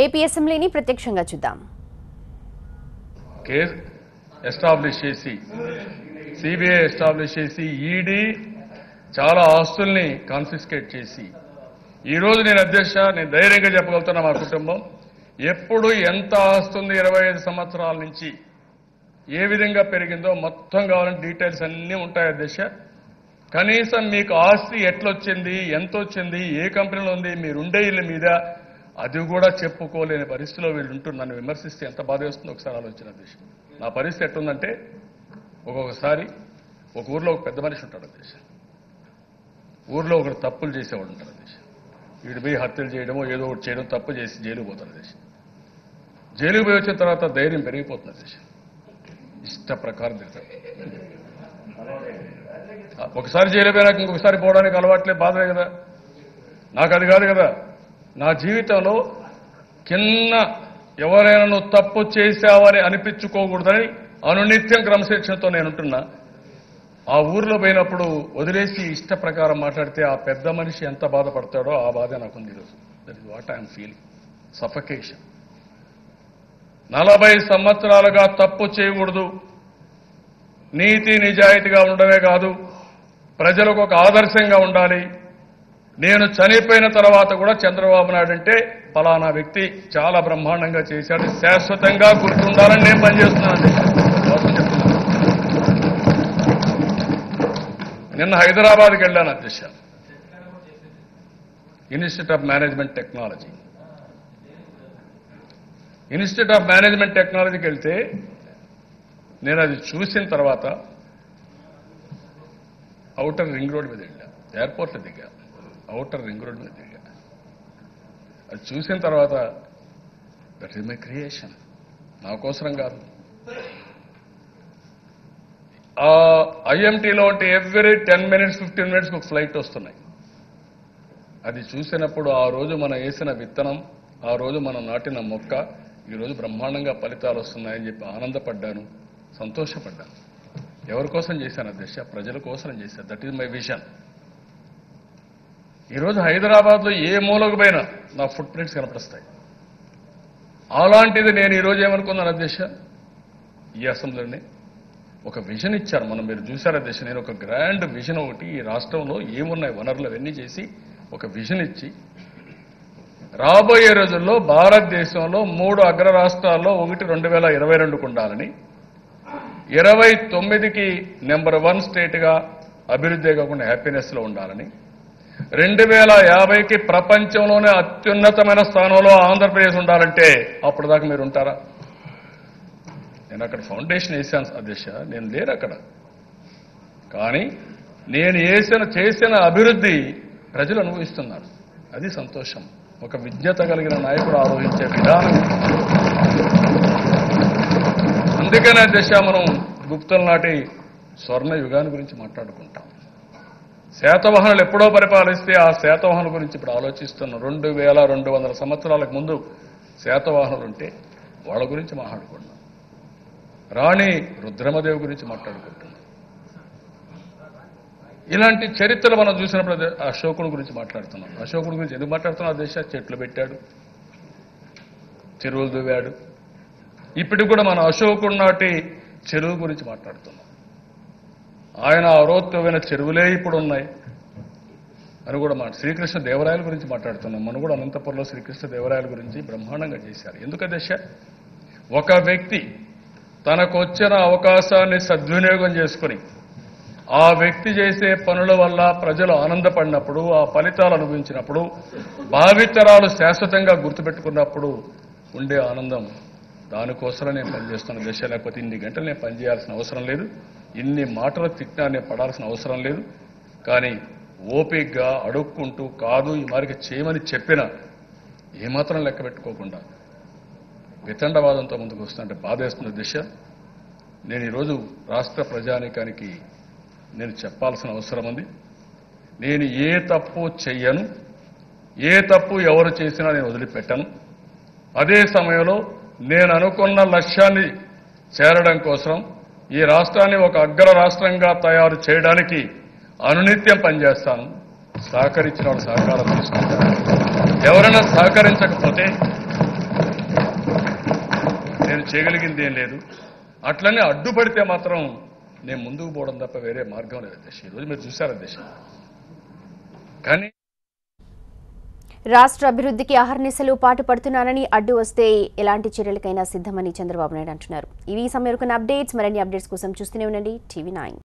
AP అసెంబ్లీని ప్రత్యక్షంగా చూద్దాం. కేసు ఎస్టాబ్లిష్ చేసి సిబిఐ ఎస్టాబ్లిష్ చేసి ఈడీ చాలా ఆస్తుల్ని కాన్ఫిస్కేట్ చేసి ఈరోజు నేను నేను ధైర్యంగా చెప్పగలుగుతున్నా మా కుటుంబం ఎప్పుడు ఎంత ఆస్తుంది 25 సంవత్సరాల నుంచి ఏ విధంగా పెరిగిందో మొత్తం కావాలంటే డీటెయిల్స్ అన్నీ ఉంటాయి అధ్యక్ష. కనీసం మీకు ఆస్తి ఎట్లొచ్చింది, ఎంత వచ్చింది, ఏ కంపెనీలో ఉంది, మీరుండే ఇళ్ళ మీద అది కూడా చెప్పుకోలేని పరిస్థితిలో వీళ్ళు ఉంటూ నన్ను విమర్శిస్తే ఎంత బాధ వేస్తుందో ఒకసారి ఆలోచన అధ్యక్ష. నా పరిస్థితి ఎట్లుందంటే ఒక్కొక్కసారి ఒక ఊర్లో ఒక పెద్ద మనిషి ఉంటాడు అధ్యక్ష, ఊర్లో ఒకరు తప్పులు చేసేవాడు ఉంటారు అధ్యక్ష. వీడు పోయి హత్యలు చేయడమో ఏదో ఒకటి చేయడం తప్పు చేసి జైలుకు పోతారు అధ్యక్ష. జైలుకు పోయి వచ్చిన తర్వాత ధైర్యం పెరిగిపోతుంది అధ్యక్ష, ఇష్ట ప్రకారం తిరుగుతాడు. ఒకసారి జైలు పోయినాక ఇంకొకసారి పోవడానికి అలవాట్లే బాధలే కదా. నాకు అది కాదు కదా. నా జీవితంలో కింద ఎవరైనా నువ్వు తప్పు చేశావని అనిపించుకోకూడదని అనునిత్యం క్రమశిక్షణతో నేనుంటున్నా. ఆ ఊర్లో పోయినప్పుడు వదిలేసి ఇష్ట ప్రకారం మాట్లాడితే ఆ పెద్ద మనిషి ఎంత బాధపడతాడో ఆ బాధ నాకుంది ఈరోజు. That is what I'm feeling. Suffocation. 40 సంవత్సరాలుగా తప్పు చేయకూడదు, నీతి నిజాయితీగా ఉండడమే కాదు, ప్రజలకు ఒక ఆదర్శంగా ఉండాలి. నేను చనిపోయిన తర్వాత కూడా చంద్రబాబు నాయుడు అంటే ఫలానా వ్యక్తి చాలా బ్రహ్మాండంగా చేశాడు, శాశ్వతంగా గుర్తుండాలని నేను పనిచేస్తున్నాను. నిన్న హైదరాబాద్కి వెళ్ళాను అధ్యక్ష, institute of management technology. Institute of management టెక్నాలజీకి వెళ్తే నేను అది చూసిన తర్వాత ఔటర్ రింగ్ రోడ్ మీద వెళ్ళా, ఎయిర్పోర్ట్లో దిగా, ఔటర్ రింగ్ రోడ్ మీద దిగా. అది చూసిన తర్వాత దట్ ఈజ్ మై క్రియేషన్, నా కోసరం కాదు. ఐఎంటీలో ఉంటే ఎవ్రీ 10 minutes 15 minutes ఒక ఫ్లైట్ వస్తున్నాయి. అది చూసినప్పుడు ఆ రోజు మనం వేసిన విత్తనం, ఆ రోజు మనం నాటిన మొక్క ఈరోజు బ్రహ్మాండంగా ఫలితాలు వస్తున్నాయని చెప్పి ఆనందపడ్డాను, సంతోషపడ్డాను. ఎవరి కోసం చేశాను అధ్యక్ష? ప్రజల కోసం చేశాను. That is my vision. ఈరోజు హైదరాబాద్లో ఏ మూలకు పోయినా నా ఫుట్ ప్రింట్స్ కనపడుస్తాయి. అలాంటిది నేను ఈరోజు ఏమనుకున్నాను అధ్యక్ష, ఈ అసెంబ్లీని ఒక విజన్ ఇచ్చారు. మీరు చూశారు అధ్యక్ష, నేను ఒక గ్రాండ్ విజన్ ఒకటి ఈ రాష్ట్రంలో ఏమున్నాయి వనరులు అవన్నీ చేసి ఒక విజన్ ఇచ్చి రాబోయే రోజుల్లో భారతదేశంలో 3 అగ్ర రాష్ట్రాల్లో ఒకటి 2022కు ఉండాలని, 29కి నెంబర్ 1 స్టేట్గా అభివృద్ధి కాకుండా హ్యాపీనెస్లో ఉండాలని, 2050కి ప్రపంచంలోనే అత్యున్నతమైన స్థానంలో ఆంధ్రప్రదేశ్ ఉండాలంటే అప్పుడు దాకా మీరు ఉంటారా? నేను అక్కడ ఫౌండేషన్ వేసాను అధ్యక్ష, నేను లేను అక్కడ. కానీ నేను చేసిన అభివృద్ధి ప్రజలు అనుభవిస్తున్నారు. అది సంతోషం. ఒక విజ్ఞత కలిగిన నాయకుడు ఆలోచించే విధానం. అందుకనే అధ్యక్ష మనం గుప్తుల నాటి స్వర్ణ యుగాన్ని గురించి మాట్లాడుకుంటాం. శాతవాహనులు ఎప్పుడో పరిపాలిస్తే ఆ శాతవాహనుల గురించి ఇప్పుడు ఆలోచిస్తున్నాం. 2200 సంవత్సరాలకు ముందు శాతవాహనులు ఉంటే వాళ్ళ గురించి మాట్లాడుకుంటున్నాం. రాణి రుద్రమదేవి గురించి మాట్లాడుకుంటున్నాం. ఇలాంటి చరిత్రలు మనం చూసినప్పుడు అశోకుడి గురించి మాట్లాడుతున్నాం. అశోకుడి గురించి ఎందుకు మాట్లాడుతున్నాం అధ్యక్ష? చెట్లు పెట్టాడు, చెరువులు దువ్వాడు. ఇప్పటికి కూడా మన అశోకుడి నాటి చెరువు గురించి మాట్లాడుతున్నాం. ఆయన అరోత్వమైన చెరువులే ఇప్పుడు ఉన్నాయి అని కూడా శ్రీకృష్ణ దేవరాయల గురించి మాట్లాడుతున్నాం. మనం కూడా అనంతపురంలో శ్రీకృష్ణ దేవరాయల గురించి బ్రహ్మాండంగా చేశారు. ఎందుకు అధ్యక్ష? ఒక వ్యక్తి తనకు వచ్చిన అవకాశాన్ని సద్వినియోగం చేసుకుని ఆ వ్యక్తి చేసే పనుల వల్ల ప్రజలు ఆనందపడినప్పుడు, ఆ ఫలితాలు అనుభవించినప్పుడు, భావితరాలు శాశ్వతంగా గుర్తుపెట్టుకున్నప్పుడు ఉండే ఆనందం, దానికోసమే నేను పనిచేస్తున్న దశ. లేకపోతే ఇన్ని గంటలు నేను పనిచేయాల్సిన అవసరం లేదు, ఇన్ని మాటలు తిట్టినా నేను పడాల్సిన అవసరం లేదు. కానీ ఓపికగా అడుక్కుంటూ కాదు ఈ మారికి చేయమని చెప్పినా ఏమాత్రం లెక్క పెట్టుకోకుండా వితండవాదంతో ముందుకు వస్తుంటే బాధేస్తున్న దిశ. నేను ఈరోజు రాష్ట్ర ప్రజానీకానికి నేను చెప్పాల్సిన అవసరం ఉంది. నేను ఏ తప్పు చెయ్యను, ఏ తప్పు ఎవరు చేసినా నేను వదిలిపెట్టను. అదే సమయంలో నేను అనుకున్న లక్ష్యాన్ని చేరడం కోసం ఈ రాష్ట్రాన్ని ఒక అగ్ర రాష్ట్రంగా తయారు చేయడానికి అనునిత్యం పనిచేస్తాను. సహకరించిన వాళ్ళు సహకారం తీసుకుంటారు. ఎవరైనా సహకరించకపోతే చేయగలిగింది ఏం లేదు. అట్లనే అడ్డుపడితే మాత్రం నేను ముందుకు పోవడం తప్ప వేరే మార్గం లేదు అధ్యక్ష. ఈరోజు మీరు చూశారు అధ్యక్ష. కానీ రాష్ట్ర అభివృద్ధికి అహర్నిశలు పాటుపడుతున్నానని అడ్డు వస్తే ఎలాంటి చర్యలకైనా సిద్ధమని చంద్రబాబు నాయుడు అంటున్నారు. ఇవి సమయం అప్డేట్స్. మరిన్ని అప్డేట్స్ కోసం చూస్తూనే ఉండండి TV9.